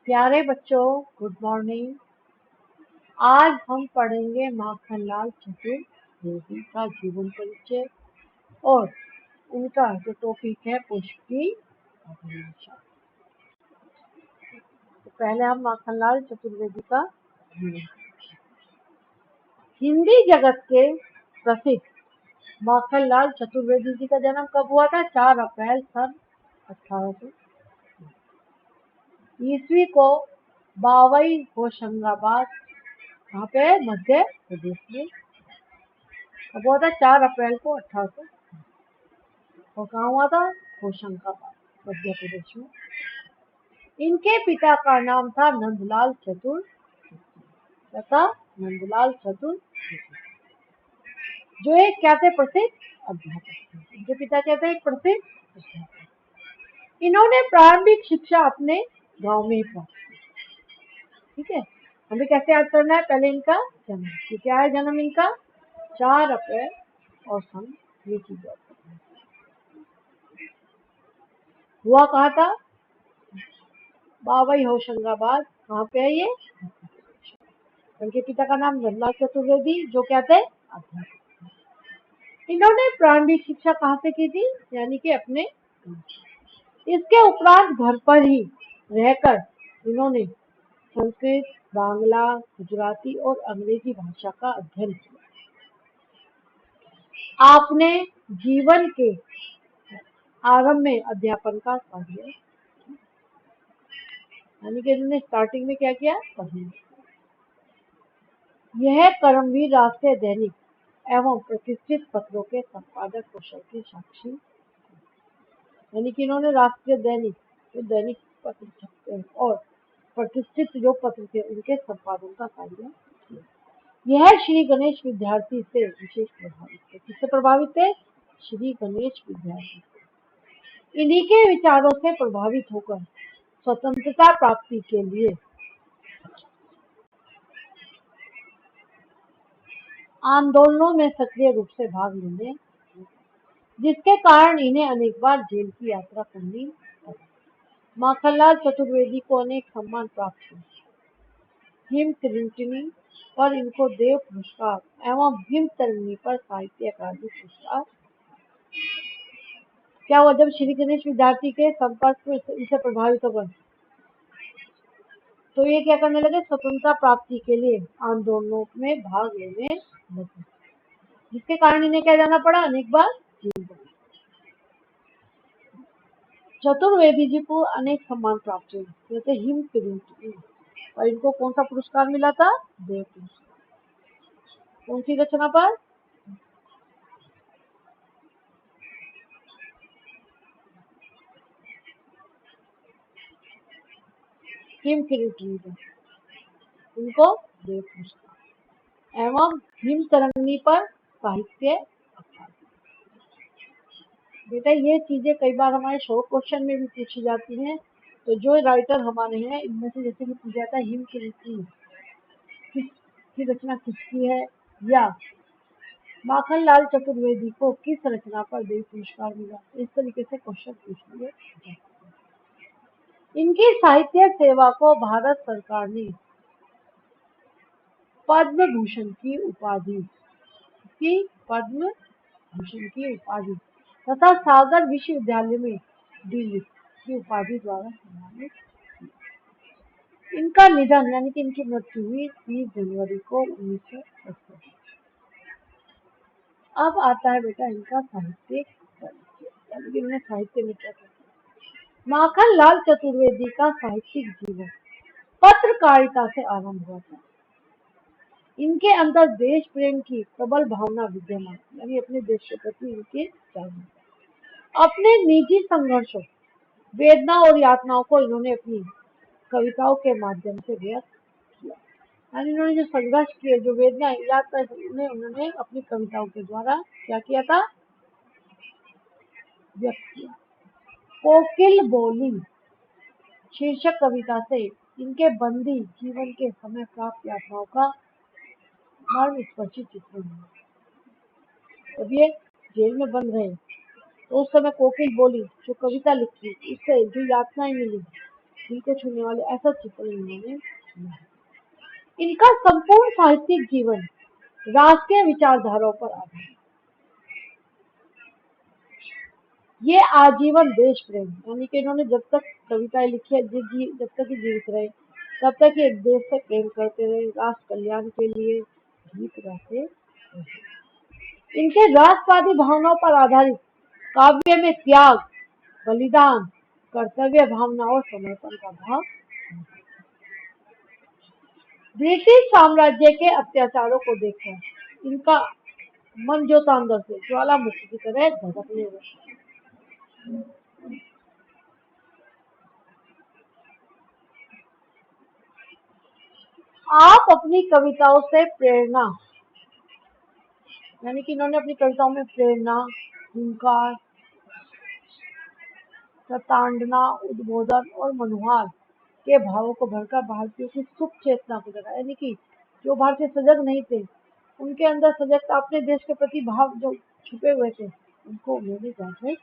प्यारे बच्चों, good morning. आज हम पढ़ेंगे माखनलाल चतुर्वेदी का जीवन परिचय और उनका जो टॉपिक है पुष्प की अभिलाषा। तो पहले हम माखनलाल चतुर्वेदी का हिंदी जगत के प्रसिद्ध माखनलाल चतुर्वेदी जी का जन्म कब हुआ था? 4 अप्रैल सन 1800 ईस्वी को बावई होशंगाबाद, कहाँ पे? मध्य प्रदेश में। कब हुआ था? 4 अप्रैल को 1800। और कहाँ हुआ था? होशंगाबाद, मध्य प्रदेश में। इनके पिता का नाम था नंदलाल तथा नंदलाल चतुर्वेदी, जो एक क्या थे? प्रसिद्ध अध्यापक। इनके पिता क्या थे? एक प्रसिद्ध अध्यापक। इन्होंने प्रारंभिक शिक्षा अपने गांव में ही प्राप्त की। ठीक है, हमें कैसे याद करना है? पहले इनका जन्म, क्या है जन्म इनका? 4 अप्रैल और सन ये चीज हुआ कहाँ था? बावई होशंगाबाद। कहाँ पे है ये? उनके पिता का नाम नंदलाल चतुर्वेदी, जो क्या थे? अध्यापक। इन्होंने प्रारंभिक शिक्षा कहाँ से की थी? यानी कि अपने। इसके उपरांत घर पर ही रहकर इन्होंने संस्कृत, बांग्ला, गुजराती और अंग्रेजी भाषा का अध्ययन किया। आपने जीवन के आरंभ में अध्यापन का कार्य, यानी कि इन्होंने स्टार्टिंग में क्या किया? पढ़ना। यह कर्मवीर राष्ट्रीय दैनिक एवं प्रतिष्ठित पत्रों के संपादक कौशल की साक्षी, यानी कि इन्होंने राष्ट्रीय दैनिक, जो दैनिक पत्र छपते हैं, और प्रतिष्ठित जो पत्र थे उनके संपादन का कार्य किया। यह श्री गणेश विद्यार्थी से विशेष प्रभावित थे। किससे प्रभावित थे? श्री गणेश विद्यार्थी। इन्हीं के विचारों से प्रभावित होकर स्वतंत्रता प्राप्ति के लिए आंदोलनों में सक्रिय रूप से भाग लेने, जिसके कारण इन्हें अनेक बार जेल की यात्रा करनी पड़ी। माखनलाल चतुर्वेदी को अनेक सम्मान प्राप्त हुए। हिम त्रिंटिनी पर इनको देव पुरस्कार एवं हिम तरंगिणी पर साहित्य अकादमी पुरस्कार। क्या हुआ? जब श्री गणेश विद्यार्थी के संपर्क में इसे प्रभावित होकर तो ये क्या करने लगे? स्वतंत्रता प्राप्ति के लिए आंदोलनों में भाग लेने लगे, जिसके कारण इन्हें क्या जाना पड़ा? अनेक बार जेल। चतुर्वेदी जी को अनेक सम्मान प्राप्त हुए, जैसे हिम त्रिंटिनी, और इनको कौन सा पुरस्कार मिला था? देव पुरस्कार। कौन सी रचना पर? हिम त्रिंटिनी पर उनको देव पुरस्कार एवं हिम तरंगिणी पर साहित्य अकादमी। बेटा ये चीजें कई बार हमारे शॉर्ट क्वेश्चन में भी पूछी जाती हैं। तो जो राइटर हमारे हैं इनमें से जैसे कि पूछा जाता है हिम त्रिंटिनी किसकी रचना किसकी है, या माखनलाल चतुर्वेदी को किस रचना पर देव पुरस्कार मिला, इस तरीके से क्वेश्चन पूछ लिए। इनकी साहित्य सेवा को भारत सरकार ने पद्म भूषण की उपाधि तथा सागर विश्वविद्यालय में डीलिट की उपाधि द्वारा सम्मानित। इनका निधन यानी कि इनकी मृत्यु हुई 30 जनवरी को 1970। अब आता है बेटा इनका साहित्यिक परिचय, यानी कि इन्होंने साहित्य में क्या किया। माखनलाल चतुर्वेदी का साहित्यिक जीवन पत्रकारिता से आरंभ हुआ था। इनके अंदर देश प्रेम की प्रबल भावना विद्यमान, यानी अपने देश के प्रति इनके जागरूकता। अपने निजी संघर्षों, वेदना और यातनाओं को इन्होंने अपनी कविताओं के माध्यम से व्यक्त किया। यानी इन्होंने जो संघर्ष किए, जो वेदना यातना, उन्होंने अपनी कविताओं के द्वारा क्या किया था? व्यक्त किया। कोकिल बोली शीर्षक कविता से इनके बंदी जीवन के समय प्राप्त यातनाओं का मर्मस्पर्शी चित्रण है। जब ये जेल में बंद रहे तो उस समय कोकिल बोली, जो कविता लिखी उससे जो यातनाएं मिली दिल को छूने वाले, ऐसा चित्रण इन्होंने किया। इनका संपूर्ण साहित्यिक जीवन राष्ट्रीय विचारधाराओं पर आधारित। ये आजीवन देश प्रेम, यानी कि इन्होंने जब तक कविताएं लिखी है, जब तक ये जीवित रहे तब तक ये देश से प्रेम करते रहे, राष्ट्र कल्याण के लिए गीत गाते रहे। इनके राष्ट्रवादी भावनाओं पर आधारित काव्य में त्याग, बलिदान, कर्तव्य भावना और समर्पण का भाव। ब्रिटिश साम्राज्य के अत्याचारों को देखकर इनका मन जो था अंदर से ज्वालामुखी की तरह धधकने लगा। आप अपनी कविताओं से प्रेरणा, यानी कि इन्होंने अपनी कविताओं में प्रेरणा, हुंकार, तांडना, उद्बोधन और मनुहार के भावों को भरकर भारतीयों की सुख चेतना को जगा, यानी कि जो भारतीय सजग नहीं थे उनके अंदर सजगता, अपने देश के प्रति भाव जो छुपे हुए थे उनको उन्होंने जागृत।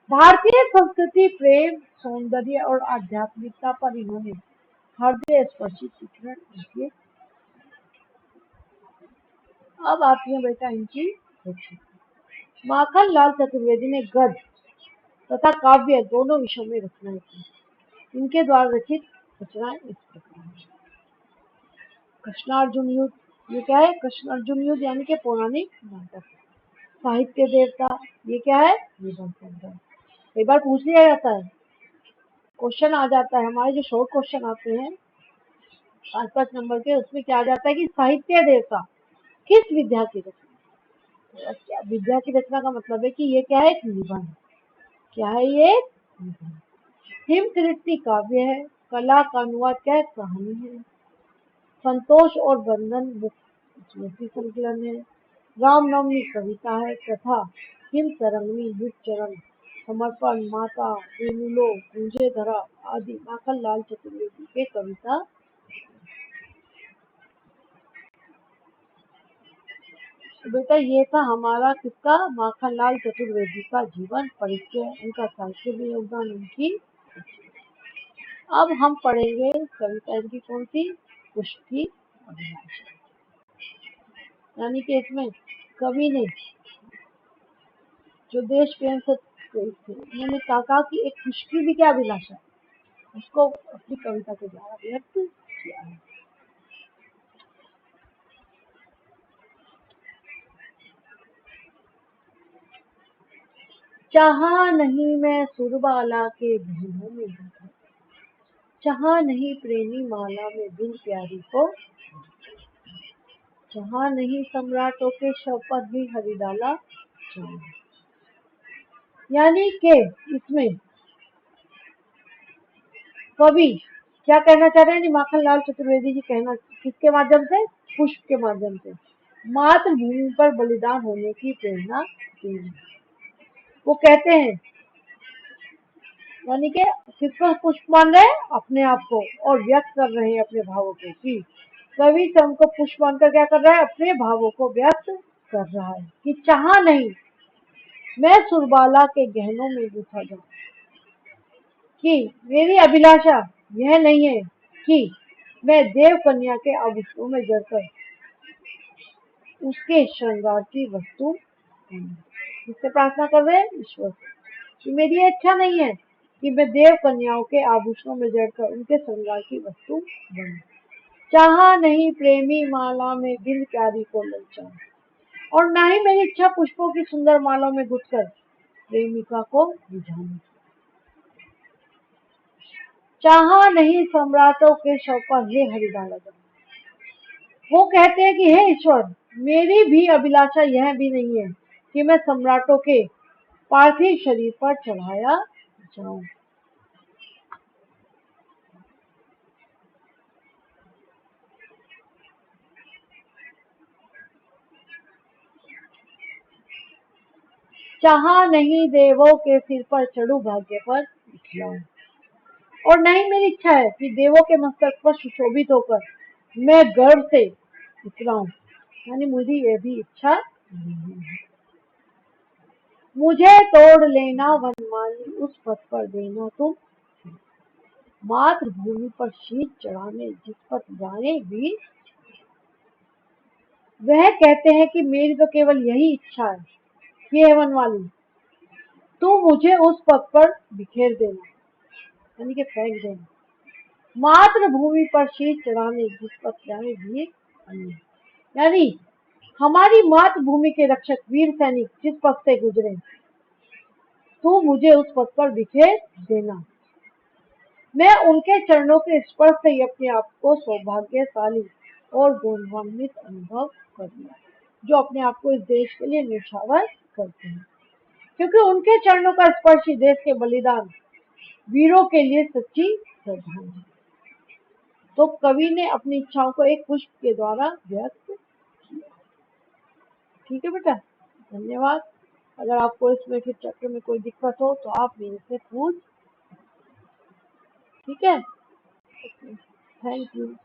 भारतीय संस्कृति, प्रेम, सौंदर्य और आध्यात्मिकता पर इन्होंने हृदय स्पर्शी चित्रण किए। अब आती है बेटा इनकी रचना। माखनलाल चतुर्वेदी ने गद्य तथा काव्य दोनों विषयों में रचनाएं की। इनके द्वारा रचित रचनाएं इस प्रकार हैं। कृष्णार्जुन युद्ध, ये क्या है? कृष्णार्जुन युद्ध यानी कि पौराणिक नाटक। साहित्य देवता, ये क्या है? निबंध संग्रह। कई बार पूछ लिया जाता है, क्वेश्चन आ जाता है, हमारे जो शॉर्ट क्वेश्चन आते हैं 5-5 नंबर के, उसमें क्या आ जाता है कि साहित्य देवता किस विद्या की रचना। विद्या की रचना का मतलब है कि ये क्या है? एक निबंध। क्या है ये? निबंध। हिमकृति काव्य है, कला का अनुवाद क्या है? कहानी है। संतोष और बंधन स्मृति संकलन है। रामनवमी कविता है, कथा हिम तरंगनी, युग चरण, समर्पण, माता, वेणुलो, पूंजे धरा आदि माखनलाल चतुर्वेदी के कविता। तो बेटा ये था हमारा किसका? माखनलाल चतुर्वेदी का जीवन परिचय, उनका साहित्य में योगदान, उनकी। अब हम पढ़ेंगे कविता इनकी कौन सी? पुष्प की अभिलाषा, यानी कि इसमें कवि ने जो देश प्रेम से प्रेरित थे उन्होंने कहा कि एक पुष्प की भी क्या अभिलाषा, उसको अपनी कविता के द्वारा व्यक्त किया है। चाहा नहीं मैं सुरबाला के बहनों में बैठा, चाहा नहीं प्रेमी माला में दिल प्यारी को, चाहा नहीं सम्राटों के शव पर भी हरि डाला। यानी कि इसमें कवि क्या कहना चाह रहे हैं? माखनलाल चतुर्वेदी जी कहना किसके माध्यम से? पुष्प के माध्यम से मातृभूमि पर बलिदान होने की प्रेरणा दी। वो कहते हैं, यानी कि किसको पुष्प मान रहे हैं? अपने आप को, और व्यक्त कर रहे हैं अपने भावों को। कि कवि स्वयं को पुष्प मानकर क्या कर रहा है? अपने भावों को व्यक्त कर रहा है कि चाहा नहीं मैं सुरबाला के गहनों में गुथा जाऊं, कि मेरी अभिलाषा यह नहीं है कि मैं देव कन्या के आभूषणों में जड़कर उसके श्रृंगार की वस्तु, जिससे प्रार्थना कर रहे हैं? ईश्वर से। कि मेरी इच्छा नहीं है कि मैं देव कन्याओं के आभूषणों में जड़कर उनके श्रृंगार की वस्तु बनूं। चाहा नहीं प्रेमी माला में दिल प्यारी को ललचाऊं, और ना ही मेरी इच्छा पुष्पों की सुंदर मालाओं में गुथकर प्रेमिका को रिझाऊं। चाहा नहीं सम्राटों के शव पर हे हरि डाला जाऊं। वो कहते हैं कि हे ईश्वर, मेरी भी अभिलाषा यह भी नहीं है कि मैं सम्राटों के पार्थिव शरीर पर चढ़ाया जाऊं। चाहा नहीं देवों के सिर पर चढ़ू भाग्य पर इठलाऊं, और नहीं मेरी इच्छा है कि देवों के मस्तक पर सुशोभित होकर मैं गर्व से उतराऊं, यानी मुझे यह भी इच्छा नहीं है। मुझे तोड़ लेना वनमाली, उस पथ पर देना तुम। मातृभूमि पर शीश चढ़ाने जिस पथ जाने वीर। वह कहते हैं कि मेरी तो केवल यही इच्छा है, ये है वनमाली, तू मुझे उस पथ पर बिखेर देना, यानी कि फेंक देना। मातृभूमि पर शीश चढ़ाने जिस पथ जाने वीर अन्य, यानी हमारी मातृभूमि के रक्षक वीर सैनिक जिस पथ से गुजरे, तू मुझे उस पथ पर बिखेर देना। मैं उनके चरणों के स्पर्श से ही अपने आप को सौभाग्यशाली और गौरवान्वित अनुभव करती हूँ, जो अपने आप को इस देश के लिए न्यौछावर करते हैं, क्योंकि उनके चरणों का स्पर्श ही देश के बलिदान वीरों के लिए सच्ची श्रद्धांजलि। तो कवि ने अपनी इच्छाओं को एक पुष्प के द्वारा व्यक्त किया। ठीक है बेटा, धन्यवाद। अगर आपको इसमें फिर चैप्टर में कोई दिक्कत हो तो आप मेरे से पूछ, ठीक है। Thank you.